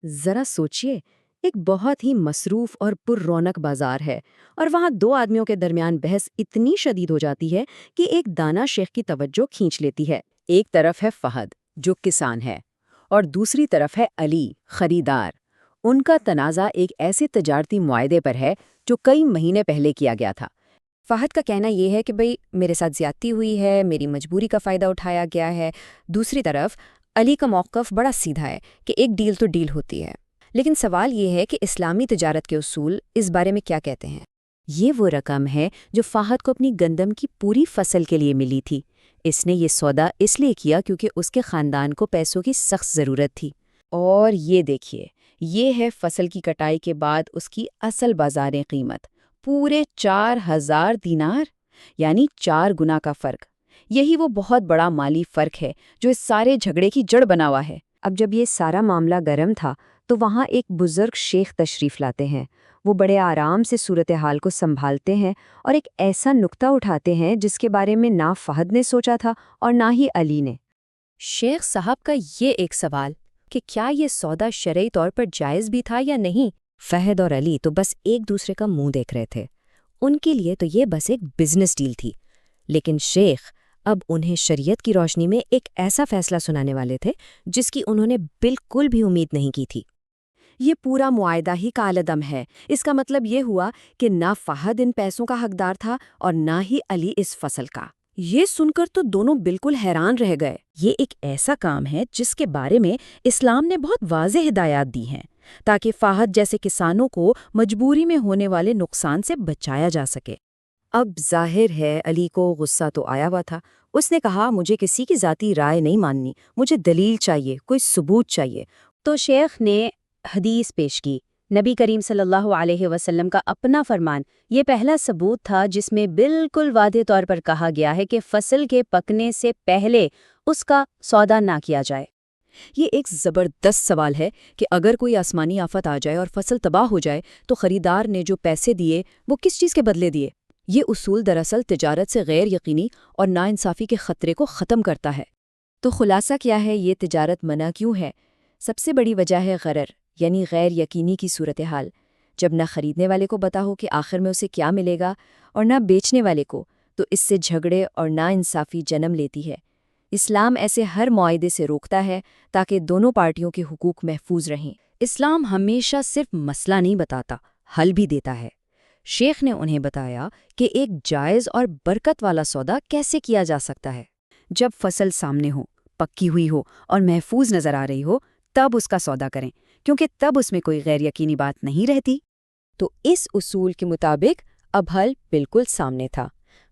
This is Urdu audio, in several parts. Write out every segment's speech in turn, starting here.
ذرا سوچئے، ایک بہت ہی مصروف اور پر رونق بازار ہے اور وہاں دو آدمیوں کے درمیان بحث اتنی شدید ہو جاتی ہے کہ ایک دانا شیخ کی توجہ کھینچ لیتی ہے۔ ایک طرف ہے فہد جو کسان ہے اور دوسری طرف ہے علی خریدار۔ ان کا تنازع ایک ایسے تجارتی معاہدے پر ہے جو کئی مہینے پہلے کیا گیا تھا۔ فہد کا کہنا یہ ہے کہ بھئی میرے ساتھ زیادتی ہوئی ہے، میری مجبوری کا فائدہ اٹھایا گیا ہے۔ دوسری طرف علی کا موقف بڑا سیدھا ہے کہ ایک ڈیل تو ڈیل ہوتی ہے۔ لیکن سوال یہ ہے کہ اسلامی تجارت کے اصول اس بارے میں کیا کہتے ہیں؟ یہ وہ رقم ہے جو فہد کو اپنی گندم کی پوری فصل کے لیے ملی تھی۔ اس نے یہ سودا اس لیے کیا کیونکہ اس کے خاندان کو پیسوں کی سخت ضرورت تھی۔ اور یہ دیکھیے، یہ ہے فصل کی کٹائی کے بعد اس کی اصل بازار قیمت، پورے 4000 دینار، یعنی 4 گنا کا فرق۔ یہی وہ بہت بڑا مالی فرق ہے جو اس سارے جھگڑے کی جڑ بنا ہوا ہے۔ اب جب یہ سارا معاملہ گرم تھا تو وہاں ایک بزرگ شیخ تشریف لاتے ہیں۔ وہ بڑے آرام سے صورتحال کو سنبھالتے ہیں اور ایک ایسا نکتہ اٹھاتے ہیں جس کے بارے میں نہ فہد نے سوچا تھا اور نہ ہی علی نے۔ شیخ صاحب کا یہ ایک سوال کہ کیا یہ سودا شرعی طور پر جائز بھی تھا یا نہیں؟ فہد اور علی تو بس ایک دوسرے کا منہ دیکھ رہے تھے۔ ان کے لیے تو یہ بس ایک بزنس ڈیل تھی، لیکن شیخ اب انہیں شریعت کی روشنی میں ایک ایسا فیصلہ سنانے والے تھے جس کی انہوں نے بالکل بھی امید نہیں کی تھی۔ یہ پورا معاہدہ ہی کالعدم ہے۔ اس کا مطلب یہ ہوا کہ نہ فہد ان پیسوں کا حقدار تھا اور نہ ہی علی اس فصل کا۔ یہ سن کر تو دونوں بالکل حیران رہ گئے۔ یہ ایک ایسا کام ہے جس کے بارے میں اسلام نے بہت واضح ہدایات دی ہیں تاکہ فہد جیسے کسانوں کو مجبوری میں ہونے والے نقصان سے بچایا جا سکے۔ اب ظاہر ہے علی کو غصہ تو آیا ہوا تھا۔ اس نے کہا، مجھے کسی کی ذاتی رائے نہیں ماننی، مجھے دلیل چاہیے، کوئی ثبوت چاہیے۔ تو شیخ نے حدیث پیش کی، نبی کریم صلی اللہ علیہ وسلم کا اپنا فرمان۔ یہ پہلا ثبوت تھا جس میں بالکل واضح طور پر کہا گیا ہے کہ فصل کے پکنے سے پہلے اس کا سودا نہ کیا جائے۔ یہ ایک زبردست سوال ہے کہ اگر کوئی آسمانی آفت آ جائے اور فصل تباہ ہو جائے تو خریدار نے جو پیسے دیے وہ کس چیز کے بدلے دیے؟ یہ اصول دراصل تجارت سے غیر یقینی اور ناانصافی کے خطرے کو ختم کرتا ہے۔ تو خلاصہ کیا ہے، یہ تجارت منع کیوں ہے؟ سب سے بڑی وجہ ہے غرر، یعنی غیر یقینی کی صورتحال۔ جب نہ خریدنے والے کو پتہ ہو کہ آخر میں اسے کیا ملے گا اور نہ بیچنے والے کو، تو اس سے جھگڑے اور ناانصافی جنم لیتی ہے۔ اسلام ایسے ہر معاہدے سے روکتا ہے تاکہ دونوں پارٹیوں کے حقوق محفوظ رہیں۔ اسلام ہمیشہ صرف مسئلہ نہیں بتاتا، حل بھی دیتا ہے۔ شیخ نے انہیں بتایا کہ ایک جائز اور برکت والا سودا کیسے کیا جا سکتا ہے۔ جب فصل سامنے ہو، پکی ہوئی ہو اور محفوظ نظر آ رہی ہو، تب اس کا سودا کریں، کیونکہ تب اس میں کوئی غیر یقینی بات نہیں رہتی۔ تو اس اصول کے مطابق اب حل بالکل سامنے تھا۔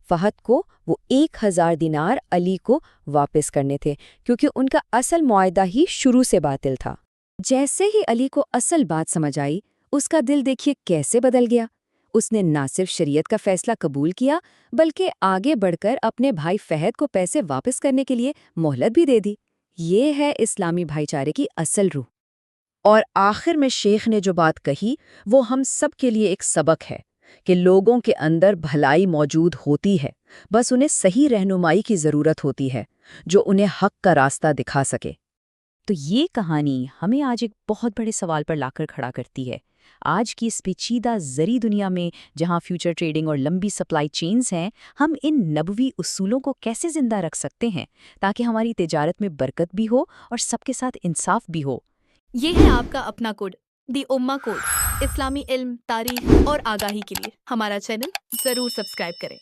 فہد کو وہ 1000 دینار علی کو واپس کرنے تھے کیونکہ ان کا اصل معاہدہ ہی شروع سے باطل تھا۔ جیسے ہی علی کو اصل بات سمجھ آئی، اس کا دل دیکھیے کیسے بدل گیا۔ اس نے نہ صرف شریعت کا فیصلہ قبول کیا بلکہ آگے بڑھ کر اپنے بھائی فہد کو پیسے واپس کرنے کے لیے مہلت بھی دے دی۔ یہ ہے اسلامی بھائی چارے کی اصل روح۔ اور آخر میں شیخ نے جو بات کہی وہ ہم سب کے لیے ایک سبق ہے کہ لوگوں کے اندر بھلائی موجود ہوتی ہے، بس انہیں صحیح رہنمائی کی ضرورت ہوتی ہے جو انہیں حق کا راستہ دکھا سکے۔ تو یہ کہانی ہمیں آج ایک بہت بڑے سوال پر لا کر کھڑا کرتی ہے۔ آج کی اس پیچیدہ زرعی دنیا میں جہاں فیوچر ٹریڈنگ اور لمبی سپلائی چینز ہیں، ہم ان نبوی اصولوں کو کیسے زندہ رکھ سکتے ہیں تاکہ ہماری تجارت میں برکت بھی ہو اور سب کے ساتھ انصاف بھی ہو؟ یہ ہے آپ کا اپنا کوڈ، دی امہ کوڈ، اسلامی علم، تاریخ اور آگاہی کے لیے ہمارا چینل ضرور سبسکرائب کریں۔